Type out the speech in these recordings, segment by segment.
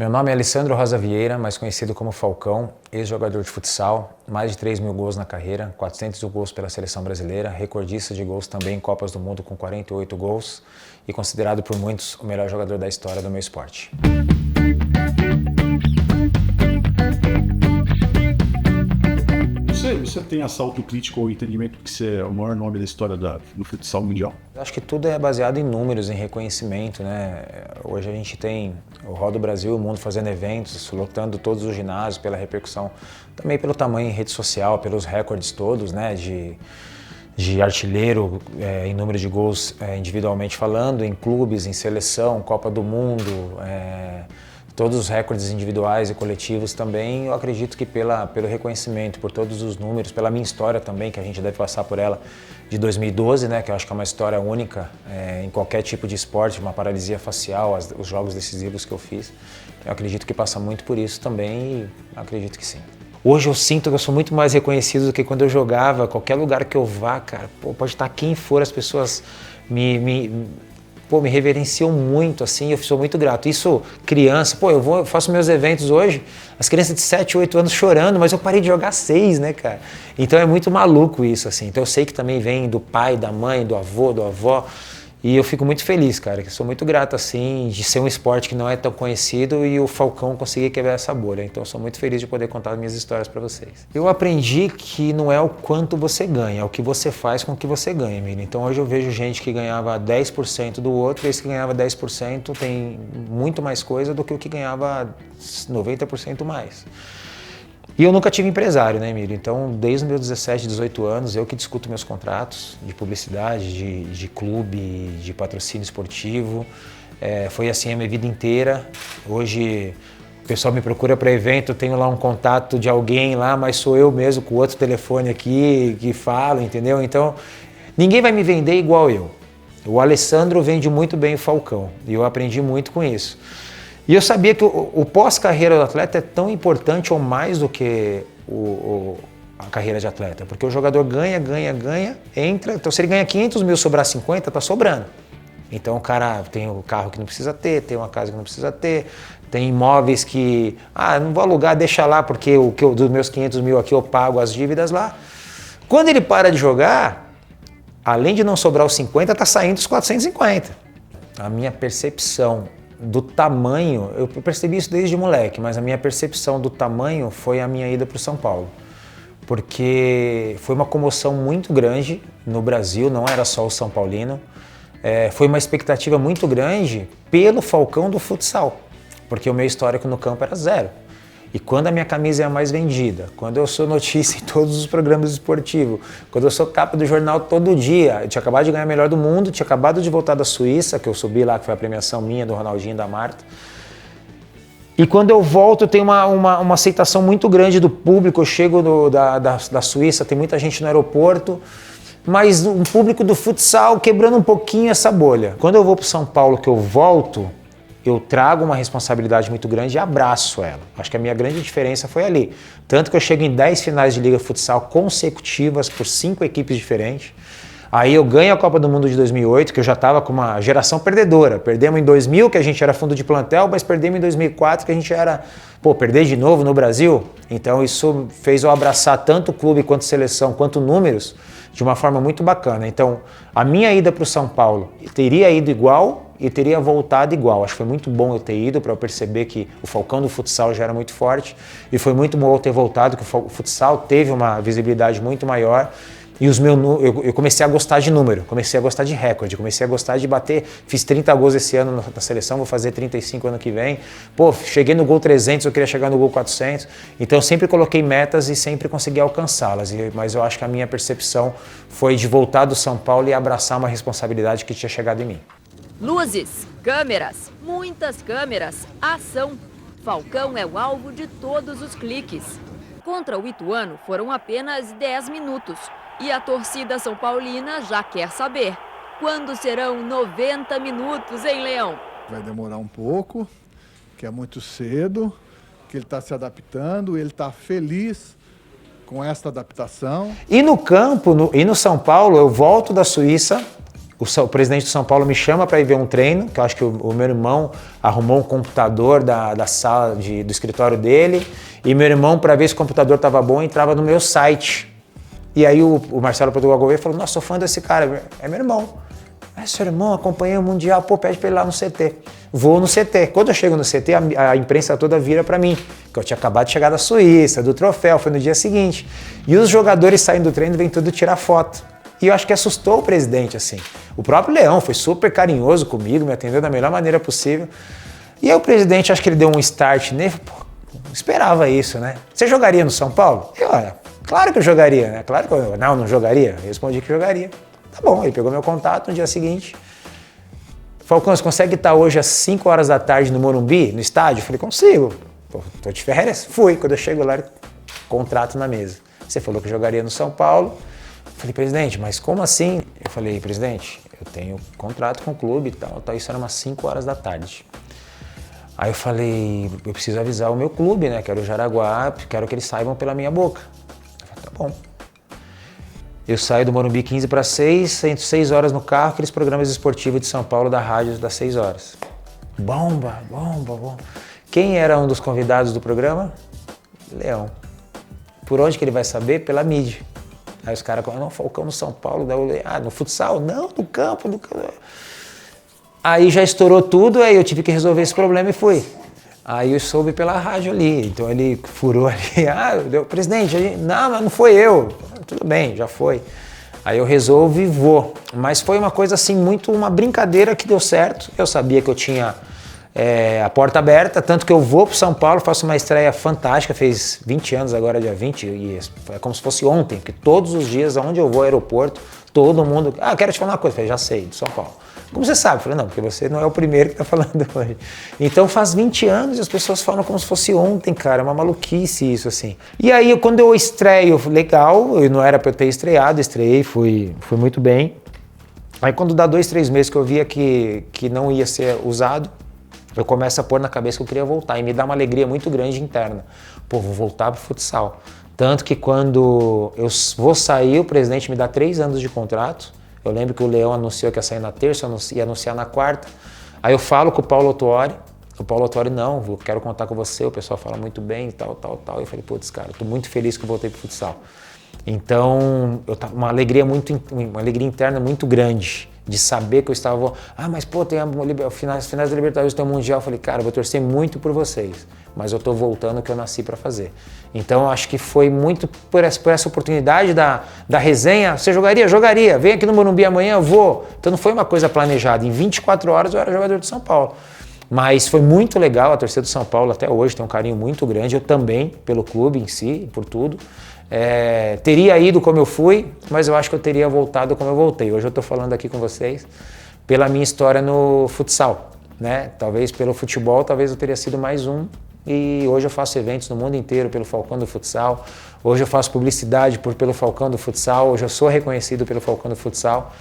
Meu nome é Alessandro Rosa Vieira, mais conhecido como Falcão, ex-jogador de futsal, mais de 3.000 gols na carreira, 400 gols pela seleção brasileira, recordista de gols também em Copas do Mundo com 48 gols e considerado por muitos o melhor jogador da história do meu esporte. Você tem essa autocrítica ou entendimento que você é o maior nome da história do futsal mundial? Acho que tudo é baseado em números, em reconhecimento, né? Hoje a gente tem o Roda do Brasil e o mundo fazendo eventos, lotando todos os ginásios pela repercussão, também pelo tamanho em rede social, pelos recordes todos, né? De artilheiro em número de gols individualmente falando, em clubes, em seleção, Copa do Mundo, todos os recordes individuais e coletivos também. Eu acredito que pelo reconhecimento, por todos os números, pela minha história também, que a gente deve passar por ela, de 2012, né, que eu acho que é uma história única em qualquer tipo de esporte, uma paralisia facial, os jogos decisivos que eu fiz. Eu acredito que passa muito por isso também e acredito que sim. Hoje eu sinto que eu sou muito mais reconhecido do que quando eu jogava. Qualquer lugar que eu vá, cara, pode estar quem for, as pessoas me reverenciam muito, assim, eu sou muito grato. Isso, criança, eu faço meus eventos hoje, as crianças de 7, 8 anos chorando, mas eu parei de jogar 6, né, cara? Então é muito maluco isso, assim. Então eu sei que também vem do pai, da mãe, do avô, da avó, e eu fico muito feliz, cara, que sou muito grato, assim, de ser um esporte que não é tão conhecido e o Falcão conseguir quebrar essa bolha. Então eu sou muito feliz de poder contar as minhas histórias para vocês. Eu aprendi que não é o quanto você ganha, é o que você faz com o que você ganha, Emílio. Então hoje eu vejo gente que ganhava 10% do outro, e esse que ganhava 10% tem muito mais coisa do que o que ganhava 90% mais. E eu nunca tive empresário, né, Emílio? Então, desde os meus 17, 18 anos, eu que discuto meus contratos de publicidade, de clube, de patrocínio esportivo. Foi assim a minha vida inteira. Hoje, o pessoal me procura para evento, eu tenho lá um contato de alguém lá, mas sou eu mesmo com outro telefone aqui que fala, entendeu? Então, ninguém vai me vender igual eu. O Alessandro vende muito bem o Falcão e eu aprendi muito com isso. E eu sabia que o pós-carreira do atleta é tão importante ou mais do que a carreira de atleta, porque o jogador ganha, entra, então se ele ganha 500 mil, sobrar 50, tá sobrando. Então o cara tem o carro que não precisa ter, tem uma casa que não precisa ter, tem imóveis que, não vou alugar, deixa lá, porque dos meus 500 mil aqui eu pago as dívidas lá. Quando ele para de jogar, além de não sobrar os 50, tá saindo os 450. A minha percepção do tamanho, eu percebi isso desde moleque, mas a minha percepção do tamanho foi a minha ida para o São Paulo. Porque foi uma comoção muito grande no Brasil, não era só o São Paulino. Foi uma expectativa muito grande pelo Falcão do futsal, porque o meu histórico no campo era 0. E quando a minha camisa é a mais vendida, quando eu sou notícia em todos os programas esportivos, quando eu sou capa do jornal todo dia, eu tinha acabado de ganhar melhor do mundo, tinha acabado de voltar da Suíça, que eu subi lá, que foi a premiação minha, do Ronaldinho e da Marta. E quando eu volto, eu tenho uma aceitação muito grande do público. Eu chego da Suíça, tem muita gente no aeroporto, mas um público do futsal quebrando um pouquinho essa bolha. Quando eu vou para São Paulo, que eu volto, eu trago uma responsabilidade muito grande e abraço ela. Acho que a minha grande diferença foi ali. Tanto que eu chego em 10 finais de Liga Futsal consecutivas por 5 equipes diferentes. Aí eu ganho a Copa do Mundo de 2008, que eu já estava com uma geração perdedora. Perdemos em 2000, que a gente era fundo de plantel, mas perdemos em 2004, que a gente era... perder de novo no Brasil? Então isso fez eu abraçar tanto o clube, quanto seleção, quanto números, de uma forma muito bacana. Então, a minha ida para o São Paulo teria ido igual e teria voltado igual. Acho que foi muito bom eu ter ido para eu perceber que o Falcão do futsal já era muito forte e foi muito bom eu ter voltado, que o futsal teve uma visibilidade muito maior. E eu comecei a gostar de número, comecei a gostar de recorde, comecei a gostar de bater. Fiz 30 gols esse ano na seleção, vou fazer 35 ano que vem. Cheguei no gol 300, eu queria chegar no gol 400. Então eu sempre coloquei metas e sempre consegui alcançá-las. Mas eu acho que a minha percepção foi de voltar do São Paulo e abraçar uma responsabilidade que tinha chegado em mim. Luzes, câmeras, muitas câmeras, ação. Falcão é o alvo de todos os cliques. Contra o Ituano foram apenas 10 minutos. E a torcida São Paulina já quer saber. Quando serão 90 minutos, hein, Leão? Vai demorar um pouco, que é muito cedo, que ele está se adaptando, ele está feliz com esta adaptação. E no campo, e no São Paulo, eu volto da Suíça, o presidente do São Paulo me chama para ir ver um treino, que eu acho que o meu irmão arrumou um computador da sala do escritório dele, e meu irmão, para ver se o computador estava bom, entrava no meu site. E aí o Marcelo Portugal Gouveia falou, nossa, sou fã desse cara, é meu irmão. É seu irmão, acompanhei o Mundial, pô, pede para ele ir lá no CT. Vou no CT. Quando eu chego no CT, a imprensa toda vira para mim, que eu tinha acabado de chegar da Suíça, do troféu, foi no dia seguinte. E os jogadores saindo do treino, vêm tudo tirar foto. E eu acho que assustou o presidente, assim. O próprio Leão foi super carinhoso comigo, me atendeu da melhor maneira possível. E aí o presidente, acho que ele deu um start nele, pô, não esperava isso, né? Você jogaria no São Paulo? Eu, olha, claro que eu jogaria, né? Claro que eu não jogaria. Eu respondi que jogaria. Tá bom, ele pegou meu contato no dia seguinte. Falcão, você consegue estar hoje às 5 horas da tarde no Morumbi, no estádio? Eu falei, consigo. Pô, tô de férias? Fui. Quando eu chego lá, contrato na mesa. Você falou que jogaria no São Paulo. Falei, presidente, mas como assim? Eu falei, presidente, eu tenho contrato com o clube e tal, isso era umas 5 horas da tarde. Aí eu falei, eu preciso avisar o meu clube, né? Quero o Jaraguá, quero que eles saibam pela minha boca. Eu falei, tá bom. Eu saio do Morumbi 15 para 6, entro 6 horas no carro, aqueles programas esportivos de São Paulo da rádio das 6 horas. Bomba. Quem era um dos convidados do programa? Leão. Por onde que ele vai saber? Pela mídia. Aí os caras falam, não, Falcão no São Paulo, no futsal? Não, no campo. Aí já estourou tudo, aí eu tive que resolver esse problema e fui. Aí eu soube pela rádio ali, então ele furou ali, presidente, não foi eu. Tudo bem, já foi. Aí eu resolvi e vou. Mas foi uma coisa assim, uma brincadeira que deu certo. Eu sabia que eu tinha a porta aberta, tanto que eu vou para São Paulo, faço uma estreia fantástica, fez 20 anos agora, dia 20, e é como se fosse ontem, porque todos os dias, aonde eu vou ao aeroporto, todo mundo, quero te falar uma coisa, eu falei, já sei, de São Paulo. Como você sabe? Eu falei, não, porque você não é o primeiro que está falando hoje. Então faz 20 anos e as pessoas falam como se fosse ontem, cara, é uma maluquice isso, assim. E aí, quando eu estreio, legal, eu não era para eu ter estreado, estreiei, fui muito bem. Aí quando dá 2, 3 meses que eu via que não ia ser usado, eu começo a pôr na cabeça que eu queria voltar e me dá uma alegria muito grande interna. Pô, vou voltar pro futsal. Tanto que quando eu vou sair, o presidente me dá 3 anos de contrato. Eu lembro que o Leão anunciou que ia sair na terça, ia anunciar na quarta. Aí eu falo com o Paulo Autuori. O Paulo Autuori, não, eu quero contar com você, o pessoal fala muito bem e tal. Eu falei, putz, cara, eu tô muito feliz que eu voltei pro futsal. Então, uma alegria interna muito grande de saber que eu estava... mas pô, tem as finais da Libertadores, tem o Mundial. Eu falei, cara, eu vou torcer muito por vocês, mas eu tô voltando o que eu nasci para fazer. Então, acho que foi muito por essa oportunidade da resenha. Você jogaria? Jogaria. Vem aqui no Morumbi amanhã, eu vou. Então, não foi uma coisa planejada. Em 24 horas eu era jogador de São Paulo. Mas foi muito legal, a torcida do São Paulo até hoje tem um carinho muito grande. Eu também, pelo clube em si, por tudo. Teria ido como eu fui, mas eu acho que eu teria voltado como eu voltei. Hoje eu estou falando aqui com vocês pela minha história no futsal, né? Talvez pelo futebol, talvez eu teria sido mais um. E hoje eu faço eventos no mundo inteiro pelo Falcão do Futsal. Hoje eu faço publicidade pelo Falcão do Futsal. Hoje eu sou reconhecido pelo Falcão do Futsal.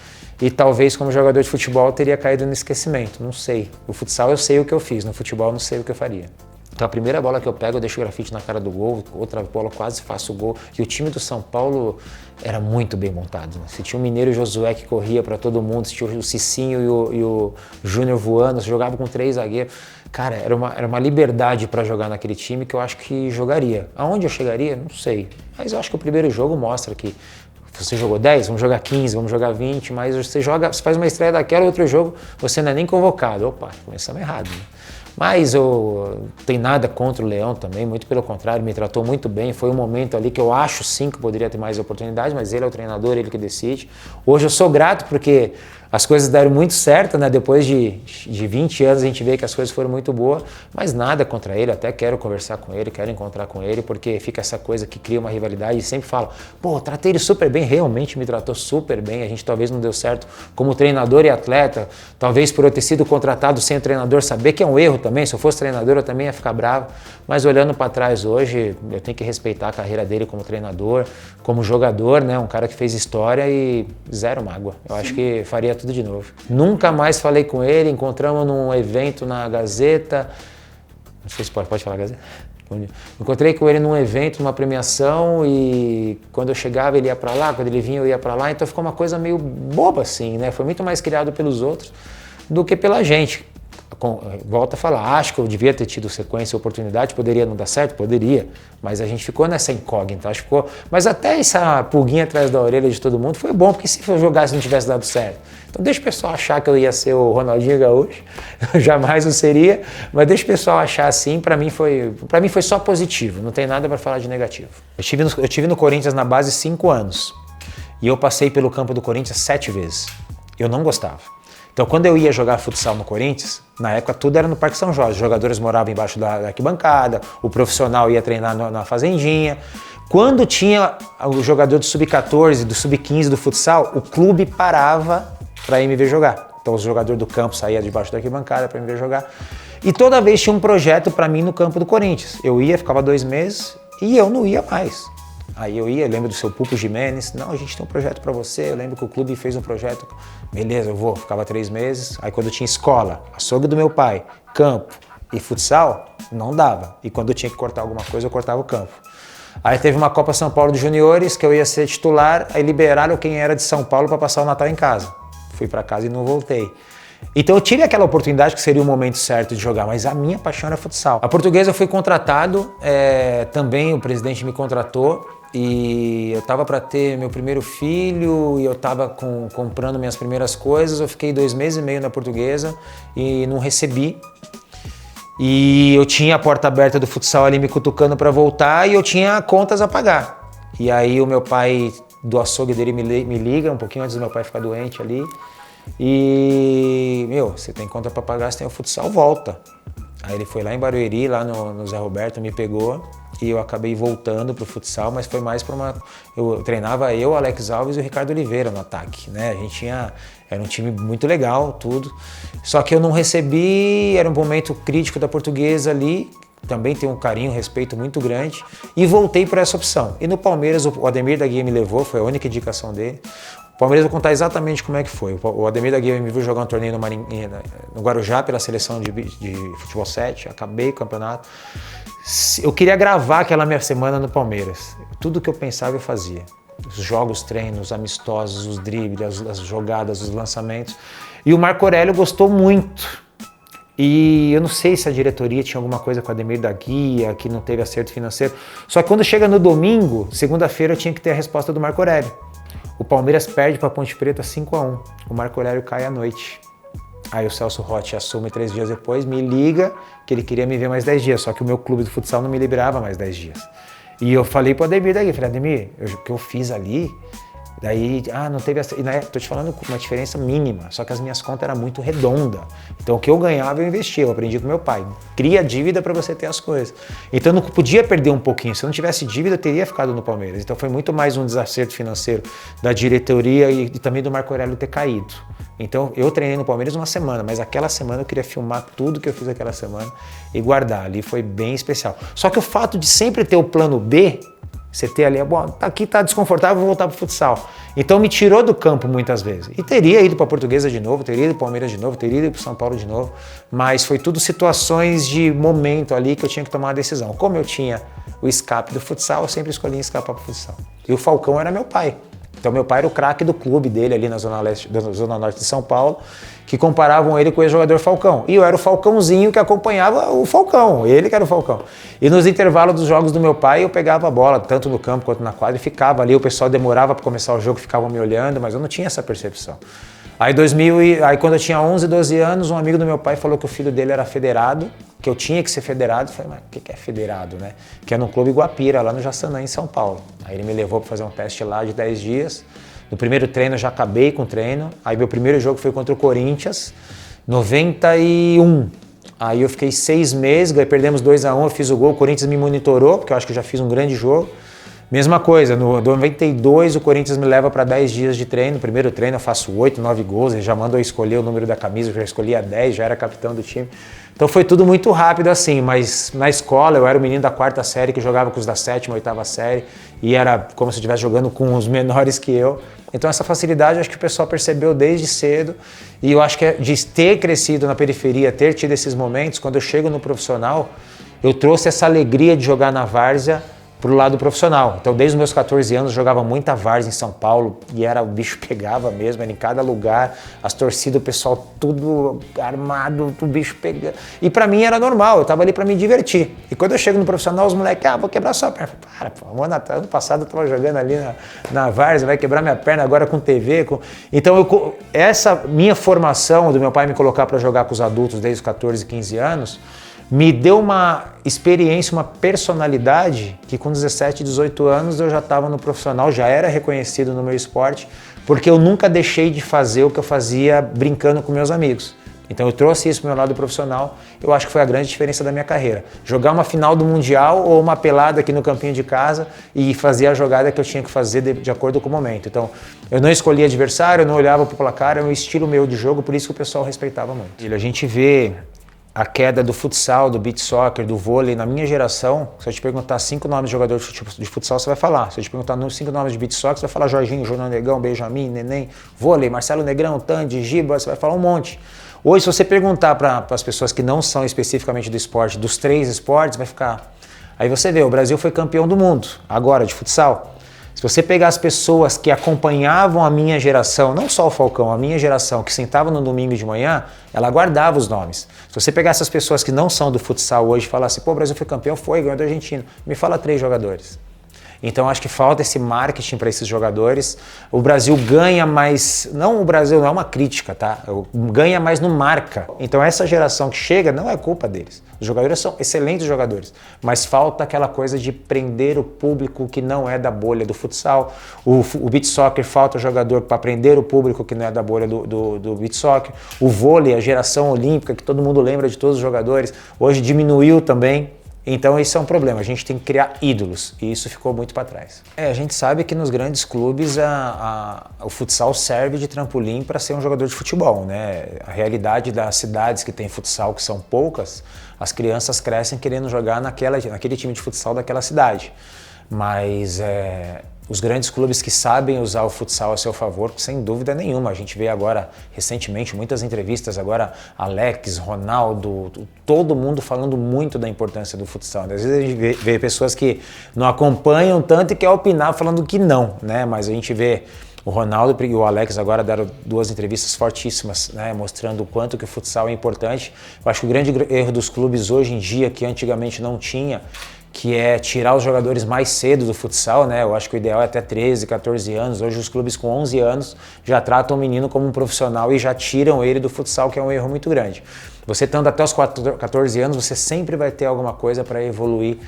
E talvez como jogador de futebol eu teria caído no esquecimento, não sei. O futsal eu sei o que eu fiz, no futebol eu não sei o que eu faria. Então a primeira bola que eu pego, eu deixo o grafite na cara do gol, outra bola eu quase faço o gol. E o time do São Paulo era muito bem montado, né? Se tinha o Mineiro Josué que corria para todo mundo, se tinha o Cicinho e o Júnior voando, se jogava com 3 zagueiros. Cara, era uma liberdade para jogar naquele time que eu acho que jogaria. Aonde eu chegaria? Não sei. Mas eu acho que o primeiro jogo mostra que você jogou 10, vamos jogar 15, vamos jogar 20, mas você faz uma estreia daquela, outro jogo, você não é nem convocado. Opa, começamos errado, né? Mas eu tenho nada contra o Leão também, muito pelo contrário, me tratou muito bem. Foi um momento ali que eu acho sim que poderia ter mais oportunidades, mas ele é o treinador, ele que decide. Hoje eu sou grato porque as coisas deram muito certo, né? Depois de 20 anos a gente vê que as coisas foram muito boas, mas nada contra ele, até quero conversar com ele, quero encontrar com ele, porque fica essa coisa que cria uma rivalidade e sempre fala, pô, tratei ele super bem, realmente me tratou super bem, a gente talvez não deu certo como treinador e atleta, talvez por eu ter sido contratado sem o treinador saber que é um erro também, se eu fosse treinador eu também ia ficar bravo, mas olhando para trás hoje, eu tenho que respeitar a carreira dele como treinador, como jogador, né? Um cara que fez história e zero mágoa, eu acho que faria tudo de novo. Nunca mais falei com ele, encontramos num evento na Gazeta, não sei se pode falar Gazeta? Encontrei com ele num evento, numa premiação, e quando eu chegava ele ia para lá, quando ele vinha eu ia para lá, então ficou uma coisa meio boba assim, né? Foi muito mais criado pelos outros do que pela gente. Volto a falar, acho que eu devia ter tido sequência e oportunidade, poderia não dar certo? Poderia, mas a gente ficou nessa incógnita, acho que ficou. Mas até essa pulguinha atrás da orelha de todo mundo foi bom, porque se eu jogasse não tivesse dado certo. Então deixa o pessoal achar que eu ia ser o Ronaldinho Gaúcho, jamais eu seria, mas deixa o pessoal achar assim, para mim foi só positivo, não tem nada para falar de negativo. Eu tive no Corinthians na base 5 anos, e eu passei pelo campo do Corinthians 7 vezes, eu não gostava. Então, quando eu ia jogar futsal no Corinthians, na época tudo era no Parque São Jorge. Os jogadores moravam embaixo da arquibancada, o profissional ia treinar na fazendinha. Quando tinha o jogador do Sub-14, do Sub-15 do futsal, o clube parava para ir me ver jogar. Então, os jogadores do campo saíam debaixo da arquibancada para me ver jogar. E toda vez tinha um projeto para mim no campo do Corinthians. Eu ia, ficava 2 meses e eu não ia mais. Aí eu lembro do seu Pupo Jimenez, não, a gente tem um projeto para você, eu lembro que o clube fez um projeto, beleza, eu vou, ficava 3 meses, aí quando eu tinha escola, açougue do meu pai, campo e futsal, não dava, e quando eu tinha que cortar alguma coisa, eu cortava o campo. Aí teve uma Copa São Paulo de Juniores, que eu ia ser titular, aí liberaram quem era de São Paulo para passar o Natal em casa. Fui para casa e não voltei. Então eu tive aquela oportunidade que seria o momento certo de jogar, mas a minha paixão era futsal. A Portuguesa eu fui contratado, também o presidente me contratou, e eu estava para ter meu primeiro filho e eu estava comprando minhas primeiras coisas. Eu fiquei 2 meses e meio na Portuguesa e não recebi. E eu tinha a porta aberta do futsal ali me cutucando para voltar e eu tinha contas a pagar. E aí o meu pai do açougue dele me liga um pouquinho antes do meu pai ficar doente ali. E, você tem conta para pagar, você tem o futsal, volta. Aí ele foi lá em Barueri, lá no Zé Roberto, me pegou. E eu acabei voltando pro futsal, mas foi mais para eu treinava eu, Alex Alves e o Ricardo Oliveira no ataque, né? Era um time muito legal, tudo. Só que eu não recebi, era um momento crítico da Portuguesa ali, também tenho um carinho, um respeito muito grande, e voltei para essa opção. E no Palmeiras, o Ademir da Guia me levou, foi a única indicação dele. O Palmeiras, eu vou contar exatamente como é que foi. O Ademir da Guia me viu jogar um torneio no Guarujá pela seleção de futebol 7, acabei o campeonato. Eu queria gravar aquela minha semana no Palmeiras. Tudo que eu pensava eu fazia. Os jogos, treinos, amistosos, os dribles, as jogadas, os lançamentos. E o Marco Aurélio gostou muito. E eu não sei se a diretoria tinha alguma coisa com o Ademir da Guia, que não teve acerto financeiro. Só que quando chega no domingo, segunda-feira, eu tinha que ter a resposta do Marco Aurélio. O Palmeiras perde para a Ponte Preta 5-1. O Marco Aurélio cai à noite. Aí o Celso Rotti assume 3 dias depois, me liga que ele queria me ver mais 10 dias, só que o meu clube do futsal não me liberava mais 10 dias. E eu falei pro Ademir daqui, falei, Ademir, o que eu fiz ali, daí, não teve essa... Tô te falando com uma diferença mínima, só que as minhas contas eram muito redondas. Então o que eu ganhava eu investia, eu aprendi com meu pai. Cria dívida para você ter as coisas. Então eu não podia perder um pouquinho, se eu não tivesse dívida eu teria ficado no Palmeiras. Então foi muito mais um desacerto financeiro da diretoria e também do Marco Aurélio ter caído. Então eu treinei no Palmeiras 1 semana, mas aquela semana eu queria filmar tudo que eu fiz aquela semana e guardar. Ali foi bem especial. Só que o fato de sempre ter o plano B, você ter ali, bom, aqui tá desconfortável, vou voltar pro futsal. Então me tirou do campo muitas vezes. E teria ido pra Portuguesa de novo, teria ido pro Palmeiras de novo, teria ido pro São Paulo de novo, mas foi tudo situações de momento ali que eu tinha que tomar uma decisão. Como eu tinha o escape do futsal, eu sempre escolhi escapar pro futsal. E o Falcão era meu pai. Então meu pai era o craque do clube dele ali na Zona Norte de São Paulo, que comparavam ele com o ex-jogador Falcão. E eu era o Falcãozinho que acompanhava o Falcão, ele que era o Falcão. E nos intervalos dos jogos do meu pai, eu pegava a bola, tanto no campo quanto na quadra, e ficava ali. O pessoal demorava para começar o jogo, ficavam me olhando, mas eu não tinha essa percepção. Aí quando eu tinha 11, 12 anos, um amigo do meu pai falou que o filho dele era federado, que eu tinha que ser federado. Eu falei, mas o que é federado, né? Que é no Clube Guapira, lá no Jaçanã, em São Paulo. Aí ele me levou para fazer um teste lá de 10 dias. No primeiro treino eu já acabei com o treino. Aí meu primeiro jogo foi contra o Corinthians, 91. Aí eu fiquei 6 meses, perdemos 2-1, eu fiz o gol, o Corinthians me monitorou, porque eu acho que eu já fiz um grande jogo. Mesma coisa, no 92 o Corinthians me leva para 10 dias de treino. No primeiro treino eu faço 8, 9 gols, ele já mandou eu escolher o número da camisa, eu já escolhi a 10, já era capitão do time. Então foi tudo muito rápido assim, mas na escola eu era o menino da 4ª série que jogava com os da 7ª, 8ª série e era como se eu estivesse jogando com os menores que eu. Então essa facilidade acho que o pessoal percebeu desde cedo e eu acho que de ter crescido na periferia, ter tido esses momentos, quando eu chego no profissional, eu trouxe essa alegria de jogar na várzea pro lado profissional. Então, desde os meus 14 anos, eu jogava muita várzea em São Paulo e o bicho pegava mesmo, era em cada lugar, as torcidas, o pessoal tudo armado, o bicho pegando. E pra mim era normal, eu tava ali pra me divertir. E quando eu chego no profissional, os moleques, vou quebrar sua perna. Para, pô, ano passado eu tava jogando ali na várzea, vai quebrar minha perna agora com TV. Então, essa minha formação do meu pai me colocar pra jogar com os adultos desde os 14, 15 anos, me deu uma experiência, uma personalidade que com 17, 18 anos eu já estava no profissional, já era reconhecido no meu esporte, porque eu nunca deixei de fazer o que eu fazia brincando com meus amigos. Então eu trouxe isso para o meu lado profissional, eu acho que foi a grande diferença da minha carreira. Jogar uma final do Mundial ou uma pelada aqui no campinho de casa e fazer a jogada que eu tinha que fazer de acordo com o momento. Então eu não escolhia adversário, eu não olhava para o placar, era um estilo meu de jogo, por isso que o pessoal respeitava muito. A gente vê a queda do futsal, do beach soccer, do vôlei. Na minha geração, se eu te perguntar 5 nomes de jogadores de futsal, você vai falar. Se eu te perguntar 5 nomes de beach soccer, você vai falar Jorginho, Júnior Negão, Benjamin, Neném, vôlei, Marcelo Negrão, Tandy, Giba, você vai falar um monte. Hoje, se você perguntar para as pessoas que não são especificamente do esporte, dos 3 esportes, vai ficar... Aí você vê, o Brasil foi campeão do mundo, agora, de futsal. Se você pegar as pessoas que acompanhavam a minha geração, não só o Falcão, a minha geração, que sentava no domingo de manhã, ela guardava os nomes. Se você pegar essas pessoas que não são do futsal hoje e falar assim, pô, o Brasil foi campeão, ganhou da Argentina, me fala 3 jogadores. Então acho que falta esse marketing para esses jogadores. O Brasil ganha mais, não o Brasil, não é uma crítica, tá? Ganha mais no marca. Então essa geração que chega não é culpa deles. Os jogadores são excelentes jogadores, mas falta aquela coisa de prender o público que não é da bolha do futsal. O beach soccer falta jogador para prender o público que não é da bolha do beach soccer. O vôlei, a geração olímpica, que todo mundo lembra de todos os jogadores, hoje diminuiu também. Então isso é um problema, a gente tem que criar ídolos e isso ficou muito para trás. A gente sabe que nos grandes clubes o futsal serve de trampolim para ser um jogador de futebol, né? A realidade das cidades que tem futsal, que são poucas, as crianças crescem querendo jogar naquele time de futsal daquela cidade. Mas os grandes clubes que sabem usar o futsal a seu favor, sem dúvida nenhuma. A gente vê agora, recentemente, muitas entrevistas agora, Alex, Ronaldo, todo mundo falando muito da importância do futsal. Às vezes a gente vê pessoas que não acompanham tanto e quer opinar falando que não, né? Mas a gente vê o Ronaldo e o Alex agora deram 2 entrevistas fortíssimas, né? Mostrando o quanto que o futsal é importante. Eu acho que o grande erro dos clubes hoje em dia, que antigamente não tinha, que é tirar os jogadores mais cedo do futsal, né? Eu acho que o ideal é até 13, 14 anos. Hoje os clubes com 11 anos já tratam o menino como um profissional e já tiram ele do futsal, que é um erro muito grande. Você estando até os 14 anos, você sempre vai ter alguma coisa para evoluir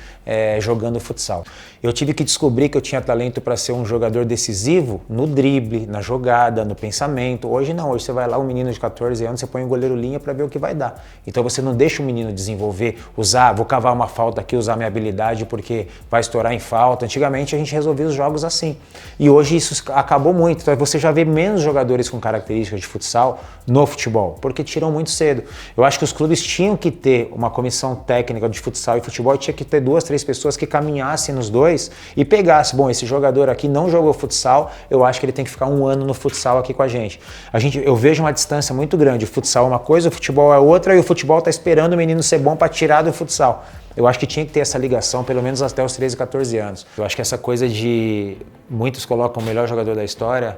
jogando futsal. Eu tive que descobrir que eu tinha talento para ser um jogador decisivo no drible, na jogada, no pensamento. Hoje não, hoje você vai lá, um menino de 14 anos, você põe um goleiro linha para ver o que vai dar. Então você não deixa o menino desenvolver, vou cavar uma falta aqui, usar minha habilidade porque vai estourar em falta. Antigamente a gente resolvia os jogos assim. E hoje isso acabou muito. Então você já vê menos jogadores com características de futsal no futebol, porque tiram muito cedo. Eu acho que os clubes tinham que ter uma comissão técnica de futsal e futebol, tinha que ter 2, 3 pessoas que caminhassem nos dois e pegassem, bom, esse jogador aqui não jogou futsal, eu acho que ele tem que ficar 1 ano no futsal aqui com a gente. Eu vejo uma distância muito grande, o futsal é uma coisa, o futebol é outra, e o futebol está esperando o menino ser bom para tirar do futsal. Eu acho que tinha que ter essa ligação, pelo menos até os 13, 14 anos. Eu acho que essa coisa de muitos colocam o melhor jogador da história,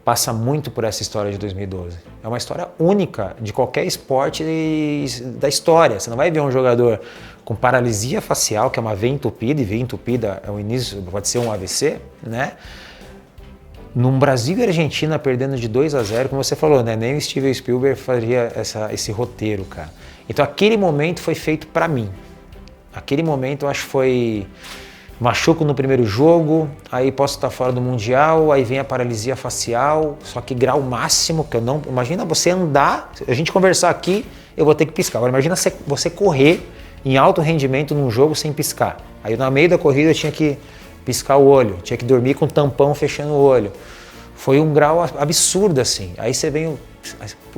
passa muito por essa história de 2012. É uma história única de qualquer esporte da história. Você não vai ver um jogador com paralisia facial, que é uma veia entupida, e veia entupida é o início, pode ser um AVC, né? Num Brasil e Argentina perdendo de 2-0, como você falou, né? Nem o Steven Spielberg faria esse roteiro, cara. Então aquele momento foi feito para mim. Aquele momento eu acho que foi... Machuco no primeiro jogo, aí posso estar fora do Mundial, aí vem a paralisia facial, só que grau máximo, que eu não... Imagina você andar, a gente conversar aqui, eu vou ter que piscar. Agora imagina você correr em alto rendimento num jogo sem piscar. Aí no meio da corrida eu tinha que piscar o olho, tinha que dormir com o tampão fechando o olho. Foi um grau absurdo assim. Aí você vem...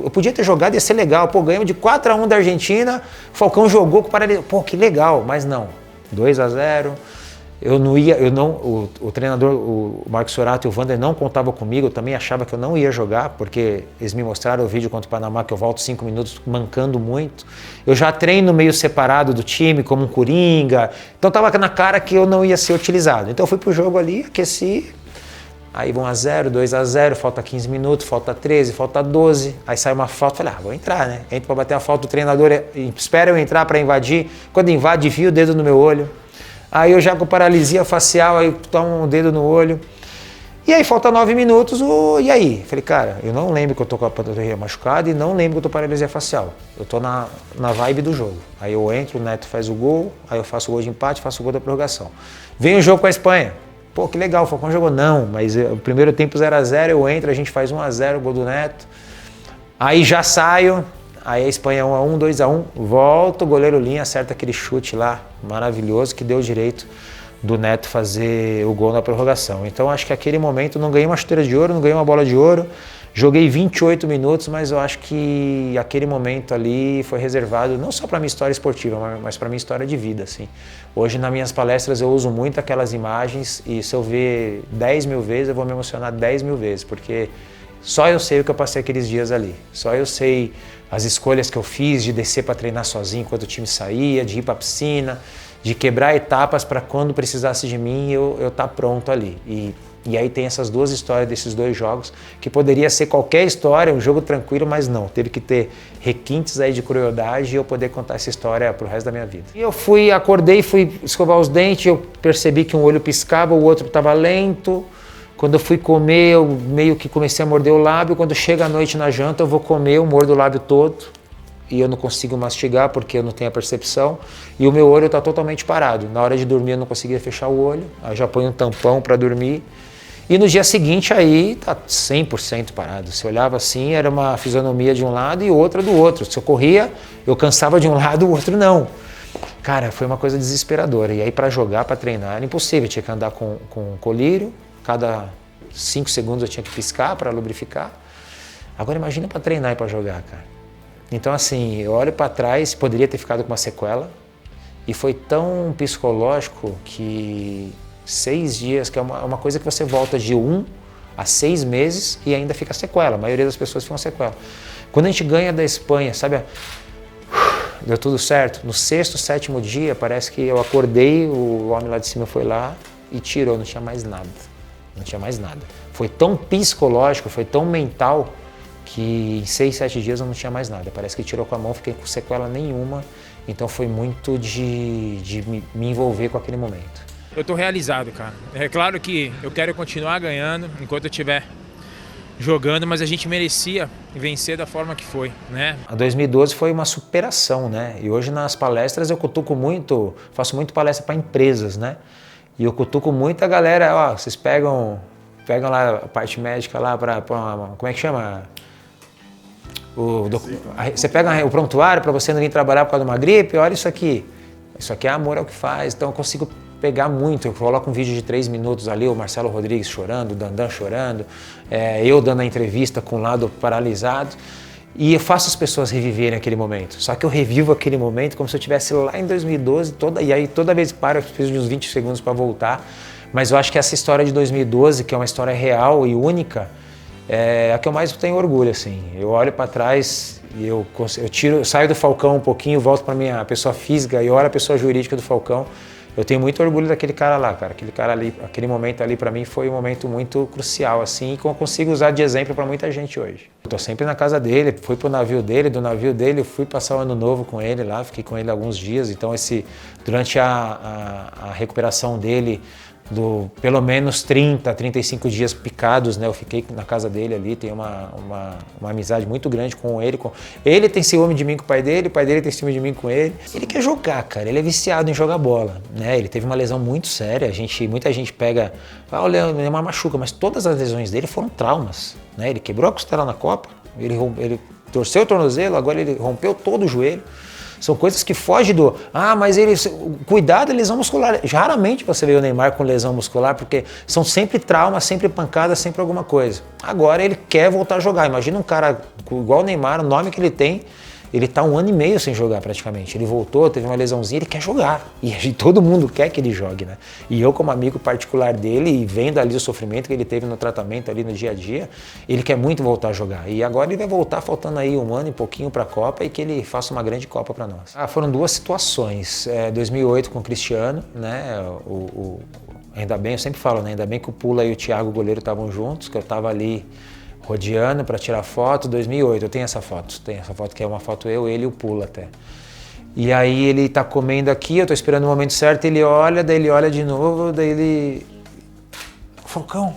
Eu podia ter jogado, ia ser legal. Pô, ganhamos de 4-1 da Argentina, o Falcão jogou com paralisia. Pô, que legal, mas não. 2-0... Eu não ia, o treinador, o Marcos Sorato e o Wander não contavam comigo, eu também achava que eu não ia jogar, porque eles me mostraram o vídeo contra o Panamá, que eu volto 5 minutos mancando muito. Eu já treino meio separado do time, como um coringa, então estava na cara que eu não ia ser utilizado. Então eu fui pro jogo ali, aqueci, aí 1-0, 2-0, falta 15 minutos, falta 13, falta 12, aí sai uma falta, falei, vou entrar, né? Entro para bater a falta, o treinador espera eu entrar para invadir, quando invade, enfia o dedo no meu olho. Aí eu já com paralisia facial, aí tomo um dedo no olho. E aí falta 9 minutos, e aí? Falei, cara, eu não lembro que eu tô com a panturrilha machucada e não lembro que eu tô com paralisia facial. Eu tô na vibe do jogo. Aí eu entro, o Neto faz o gol, aí eu faço o gol de empate, faço o gol da prorrogação. Vem o jogo com a Espanha. Pô, que legal, o Falcão jogou. Não, mas o primeiro tempo 0-0, eu entro, a gente faz 1-0, o gol do Neto. Aí já saio. Aí a Espanha 1-1, 2-1, volta, o goleiro Linha acerta aquele chute lá, maravilhoso, que deu o direito do Neto fazer o gol na prorrogação. Então acho que aquele momento não ganhei uma chuteira de ouro, não ganhei uma bola de ouro, joguei 28 minutos, mas eu acho que aquele momento ali foi reservado não só para minha história esportiva, mas para minha história de vida, assim. Hoje nas minhas palestras eu uso muito aquelas imagens e se eu ver 10 mil vezes eu vou me emocionar 10 mil vezes, porque só eu sei o que eu passei aqueles dias ali, só eu sei as escolhas que eu fiz de descer para treinar sozinho enquanto o time saía, de ir para a piscina, de quebrar etapas para quando precisasse de mim eu estar pronto ali. E aí tem essas duas histórias desses dois jogos, que poderia ser qualquer história, um jogo tranquilo, mas não. Teve que ter requintes aí de crueldade e eu poder contar essa história pro resto da minha vida. E eu acordei, fui escovar os dentes, eu percebi que um olho piscava, o outro estava lento. Quando eu fui comer, eu meio que comecei a morder o lábio. Quando chega a noite na janta, eu vou comer, eu mordo o lábio todo. E eu não consigo mastigar porque eu não tenho a percepção. E o meu olho está totalmente parado. Na hora de dormir eu não conseguia fechar o olho. Aí já ponho um tampão para dormir. E no dia seguinte aí tá 100% parado. Se olhava assim, era uma fisionomia de um lado e outra do outro. Se eu corria, eu cansava de um lado, o outro não. Cara, foi uma coisa desesperadora. E aí para jogar, para treinar, era impossível. Eu tinha que andar com colírio. Cada 5 segundos eu tinha que piscar para lubrificar. Agora imagina para treinar e para jogar, cara. Então assim, eu olho para trás, poderia ter ficado com uma sequela. E foi tão psicológico que 6 dias, que é uma coisa que você volta de 1 a 6 meses e ainda fica sequela. A maioria das pessoas ficam sequela. Quando a gente ganha da Espanha, sabe, deu tudo certo. No 6º, 7º dia, parece que eu acordei, o homem lá de cima foi lá e tirou, não tinha mais nada. Não tinha mais nada. Foi tão psicológico, foi tão mental, que em 6, 7 dias eu não tinha mais nada. Parece que tirou com a mão, fiquei com sequela nenhuma. Então foi muito de me envolver com aquele momento. Eu tô realizado, cara. É claro que eu quero continuar ganhando enquanto eu estiver jogando, mas a gente merecia vencer da forma que foi, né? A 2012 foi uma superação, né? E hoje nas palestras eu cutuco muito, faço muito palestra para empresas, né? E eu cutuco muito a galera, ó, vocês pegam lá a parte médica lá para como é que chama? Você pega o prontuário para você não vir trabalhar por causa de uma gripe, olha isso aqui. Isso aqui é amor ao que faz, então eu consigo pegar muito. Eu coloco um vídeo de 3 minutos ali, o Marcelo Rodrigues chorando, o Dandan chorando, eu dando a entrevista com o lado paralisado. E eu faço as pessoas reviverem aquele momento. Só que eu revivo aquele momento como se eu estivesse lá em 2012, e aí toda vez que paro eu preciso de uns 20 segundos para voltar. Mas eu acho que essa história de 2012, que é uma história real e única, é a que eu mais tenho orgulho, assim. Eu olho para trás e eu saio do Falcão um pouquinho, volto para minha pessoa física e olho a pessoa jurídica do Falcão. Eu tenho muito orgulho daquele cara lá, cara. Aquele cara ali, aquele momento ali para mim foi um momento muito crucial, assim, que eu consigo usar de exemplo para muita gente hoje. Eu tô sempre na casa dele, fui pro navio dele, do navio dele eu fui passar o ano novo com ele lá, fiquei com ele alguns dias. Então durante a recuperação dele, pelo menos 30, 35 dias picados, né? Eu fiquei na casa dele ali, tenho uma amizade muito grande com ele. Ele tem ciúme de mim com o pai dele tem ciúme de mim com ele. Ele quer jogar, cara, ele é viciado em jogar bola, né? Ele teve uma lesão muito séria, muita gente pega, o Neymar machuca, mas todas as lesões dele foram traumas, né? Ele quebrou a costela na Copa, ele torceu o tornozelo, agora ele rompeu todo o joelho. São coisas que fogem mas cuidado, lesão muscular. Raramente você vê o Neymar com lesão muscular, porque são sempre traumas, sempre pancadas, sempre alguma coisa. Agora ele quer voltar a jogar. Imagina um cara igual o Neymar, o nome que ele tem, ele tá 1 ano e meio sem jogar praticamente. Ele voltou, teve uma lesãozinha, ele quer jogar. E todo mundo quer que ele jogue, né? E eu, como amigo particular dele, e vendo ali o sofrimento que ele teve no tratamento ali no dia a dia, ele quer muito voltar a jogar. E agora ele vai voltar faltando aí 1 ano e pouquinho para a Copa e que ele faça uma grande Copa para nós. Foram 2 situações. 2008 com o Cristiano, né? Ainda bem, eu sempre falo, né? Ainda bem que o Pula e o Thiago, o goleiro, estavam juntos, que eu estava ali rodeando para tirar foto. 2008, eu tenho essa foto que é uma foto eu, ele e o Pula até. E aí ele tá comendo aqui, eu tô esperando o momento certo, ele olha, daí ele olha de novo, daí ele... Falcão,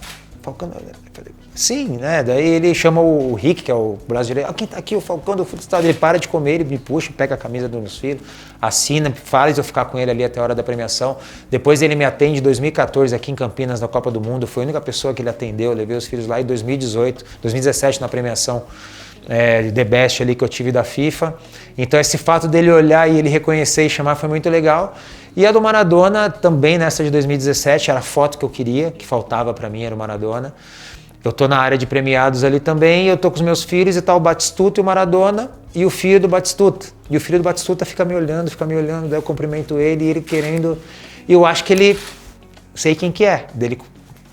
sim, né? Daí ele chama o Rick, que é o brasileiro, quem tá aqui, o Falcão do futsal. Ele para de comer, ele me puxa, pega a camisa dos meus filhos, assina, faz eu ficar com ele ali até a hora da premiação. Depois ele me atende em 2014 aqui em Campinas, na Copa do Mundo, foi a única pessoa que ele atendeu, eu levei os filhos lá em 2017 na premiação The Best ali que eu tive da FIFA. Então esse fato dele olhar e ele reconhecer e chamar foi muito legal. E a do Maradona também, nessa de 2017, era a foto que eu queria, que faltava para mim, era o Maradona. Eu tô na área de premiados ali também, eu tô com os meus filhos e tá o Batistuta e o Maradona e o filho do Batistuta. E o filho do Batistuta fica me olhando, daí eu cumprimento ele e ele querendo... E eu acho que ele... Sei quem que é. Daí ele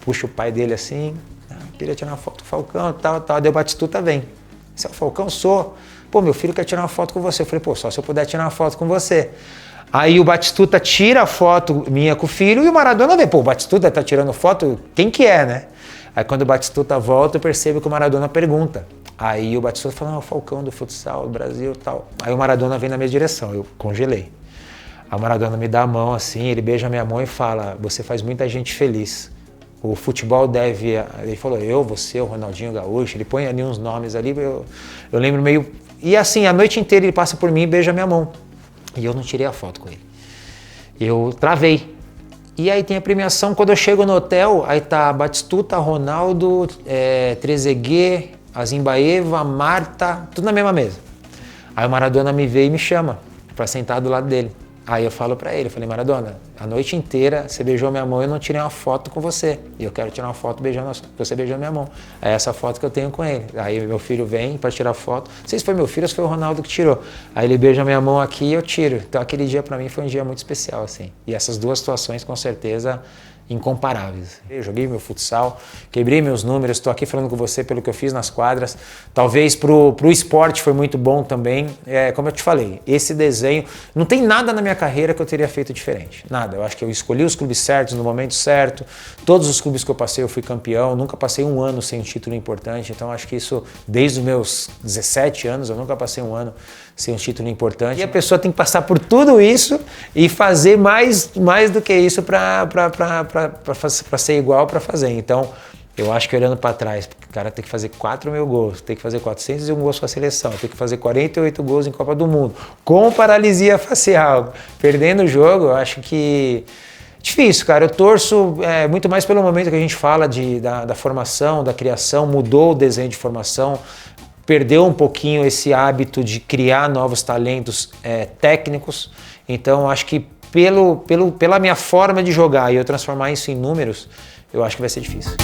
puxa o pai dele assim, queria tirar uma foto com o Falcão, tal. Daí o Batistuta vem. Você é o Falcão? Sou. Pô, meu filho quer tirar uma foto com você. Eu falei, pô, só se eu puder tirar uma foto com você. Aí o Batistuta tira a foto minha com o filho e o Maradona vê, pô, o Batistuta tá tirando foto, quem que é, né? Aí quando o Batistuta volta, eu percebo que o Maradona pergunta. Aí o Batistuta fala, não, o Falcão do futsal do Brasil e tal. Aí o Maradona vem na minha direção, eu congelei. Aí o Maradona me dá a mão assim, ele beija a minha mão e fala, você faz muita gente feliz. O futebol deve... Ele falou, você, o Ronaldinho Gaúcho, ele põe ali uns nomes ali, eu lembro meio... E assim, a noite inteira ele passa por mim e beija a minha mão. E eu não tirei a foto com ele. Eu travei. E aí tem a premiação, quando eu chego no hotel, aí tá Batistuta, Ronaldo, Trezeguet, Azimbaeva, Marta, tudo na mesma mesa. Aí o Maradona me vê e me chama pra sentar do lado dele. Aí eu falo pra ele, eu falei, Maradona, a noite inteira você beijou minha mão e eu não tirei uma foto com você. E eu quero tirar uma foto beijando você beijou minha mão. É essa foto que eu tenho com ele. Aí meu filho vem pra tirar foto. Não sei se foi meu filho ou se foi o Ronaldo que tirou. Aí ele beija minha mão aqui e eu tiro. Então aquele dia pra mim foi um dia muito especial, assim. E essas 2 situações, com certeza, incomparáveis. Eu joguei meu futsal, quebrei meus números, estou aqui falando com você pelo que eu fiz nas quadras. Talvez pro esporte foi muito bom também. Como eu te falei, esse desenho, não tem nada na minha carreira que eu teria feito diferente. Nada. Eu acho que eu escolhi os clubes certos no momento certo. Todos os clubes que eu passei eu fui campeão. Nunca passei 1 ano sem um título importante. Então acho que isso, desde os meus 17 anos, eu nunca passei 1 ano sem um título importante. E a pessoa tem que passar por tudo isso e fazer mais do que isso para ser igual para fazer. Então, eu acho que olhando para trás, o cara tem que fazer 4.000 gols, tem que fazer 401 gols com a seleção, tem que fazer 48 gols em Copa do Mundo, com paralisia facial, perdendo o jogo, eu acho que... Difícil, cara. Eu torço muito mais pelo momento que a gente fala da formação, da criação, mudou o desenho de formação, perdeu um pouquinho esse hábito de criar novos talentos técnicos. Então, acho que pela minha forma de jogar e eu transformar isso em números, eu acho que vai ser difícil.